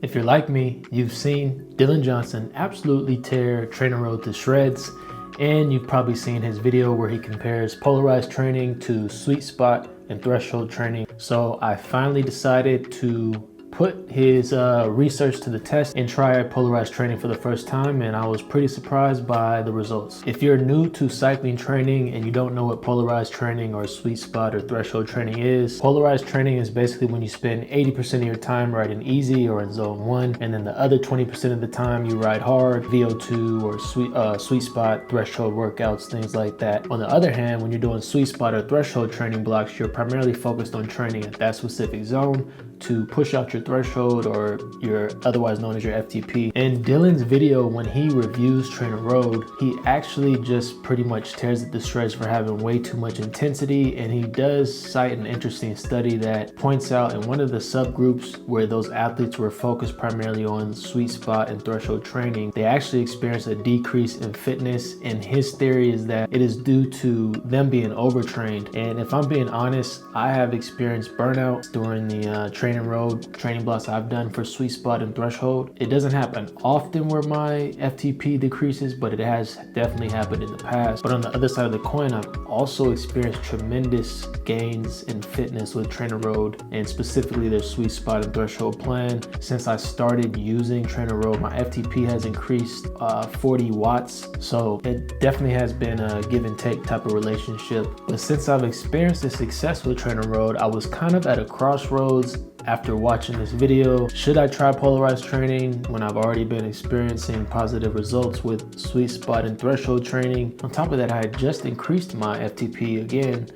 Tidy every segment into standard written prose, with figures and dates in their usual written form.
If you're like me, you've seen Dylan Johnson absolutely tear TrainerRoad to shreds, and you've probably seen his video where he compares polarized training to sweet spot and threshold training. So I finally decided to put his research to the test and try polarized training for the first time, and I was pretty surprised by the results. If you're new to cycling training and you don't know what polarized training or sweet spot or threshold training is, polarized training is basically when you spend 80% of your time riding easy or in zone 1, and then the other 20% of the time you ride hard, VO2 or sweet spot, threshold workouts, things like that. On the other hand, when you're doing sweet spot or threshold training blocks, you're primarily focused on training at that specific zone to push out your threshold, or your otherwise known as your FTP. In Dylan's video, when he reviews TrainerRoad, he actually just pretty much tears it to shreds for having way too much intensity, and he does cite an interesting study that points out in one of the subgroups where those athletes were focused primarily on sweet spot and threshold training, they actually experienced a decrease in fitness, and his theory is that it is due to them being overtrained. And if I'm being honest, I have experienced burnout during the TrainerRoad training blocks I've done for sweet spot and threshold. It doesn't happen often where my FTP decreases, but it has definitely happened in the past. But on the other side of the coin, I've also experienced tremendous gains in fitness with TrainerRoad, and specifically their sweet spot and threshold plan. Since I started using TrainerRoad, my FTP has increased 40 watts. So it definitely has been a give and take type of relationship. But since I've experienced the success with TrainerRoad, I was kind of at a crossroads after watching this video. Should I try polarized training when I've already been experiencing positive results with sweet spot and threshold training? On top of that, I had just increased my FTP again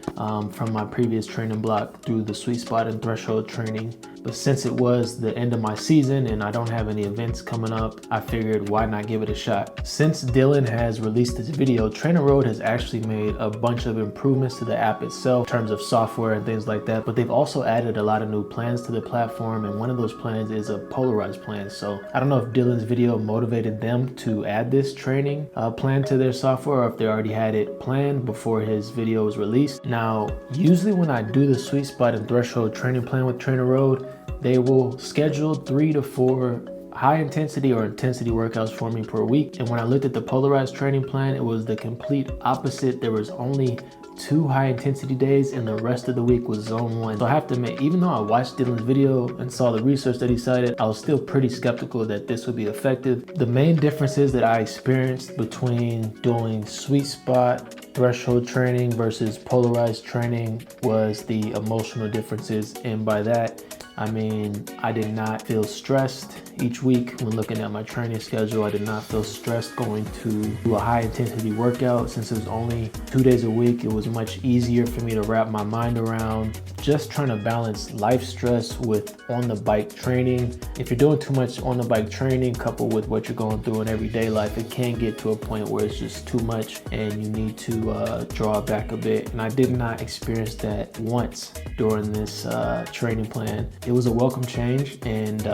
from my previous training block through the sweet spot and threshold training. But since it was the end of my season and I don't have any events coming up, I figured why not give it a shot. Since Dylan has released this video, TrainerRoad has actually made a bunch of improvements to the app itself in terms of software and things like that, but they've also added a lot of new plans to the platform, and one of those plans is a polarized plan. So I don't know if Dylan's video motivated them to add this training plan to their software, or if they already had it planned before his video was released. Now, usually when I do the sweet spot and threshold training plan with TrainerRoad, they will schedule 3 to 4 high intensity or intensity workouts for me per week. And when I looked at the polarized training plan, it was the complete opposite. There was only 2 high intensity days and the rest of the week was zone 1. So I have to admit, even though I watched Dylan's video and saw the research that he cited, I was still pretty skeptical that this would be effective. The main differences that I experienced between doing sweet spot threshold training versus polarized training was the emotional differences. And by that, I mean, I did not feel stressed each week when looking at my training schedule. I did not feel stressed going to do a high intensity workout. Since it was only 2 days a week, it was much easier for me to wrap my mind around just trying to balance life stress with on the bike training. If you're doing too much on the bike training coupled with what you're going through in everyday life, it can get to a point where it's just too much and you need to draw back a bit. And I did not experience that once during this training plan. It was a welcome change, and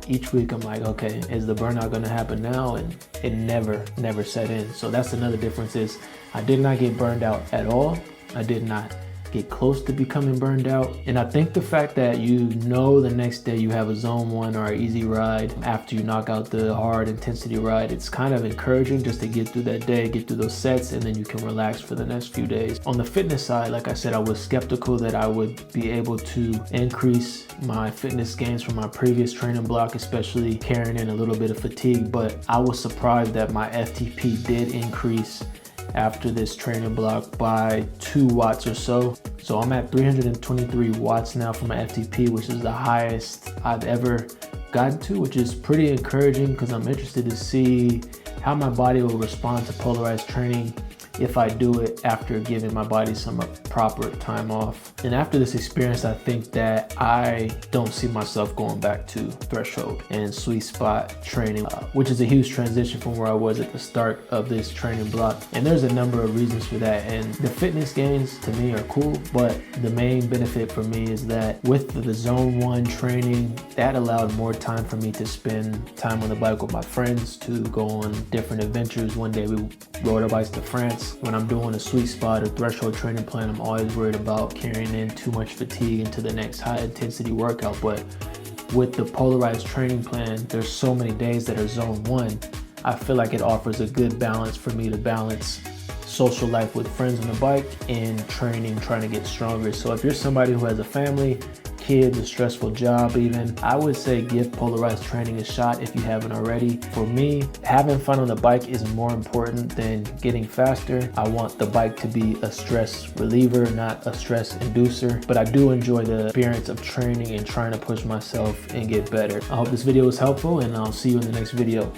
each week I'm like, okay, is the burnout gonna happen now? And it never set in. So that's another difference, is I did not get burned out at all. I did not get close to becoming burned out. And I think the fact that you know the next day you have a zone 1 or an easy ride after you knock out the hard intensity ride, it's kind of encouraging just to get through that day, get through those sets, and then you can relax for the next few days. On the fitness side, like I said, I was skeptical that I would be able to increase my fitness gains from my previous training block, especially carrying in a little bit of fatigue, but I was surprised that my FTP did increase after this training block by 2 watts or so. So I'm at 323 watts now for my FTP, which is the highest I've ever gotten to, which is pretty encouraging because I'm interested to see how my body will respond to polarized training if I do it after giving my body some proper time off. And after this experience, I think that I don't see myself going back to threshold and sweet spot training, which is a huge transition from where I was at the start of this training block. And there's a number of reasons for that. And the fitness gains to me are cool, but the main benefit for me is that with the zone 1 training, that allowed more time for me to spend time on the bike with my friends, to go on different adventures. One day we rode our bikes to France. When I'm doing a sweet spot or threshold training plan, I'm always worried about carrying in too much fatigue into the next high intensity workout. But with the Polarized Training plan, there's so many days that are zone 1. I feel like it offers a good balance for me to balance social life with friends on the bike and training, trying to get stronger. So if you're somebody who has a family, kids, a stressful job even, I would say give Polarized Training a shot if you haven't already. For me, having fun on the bike is more important than getting faster. I want the bike to be a stress reliever, not a stress inducer, but I do enjoy the experience of training and trying to push myself and get better. I hope this video was helpful, and I'll see you in the next video.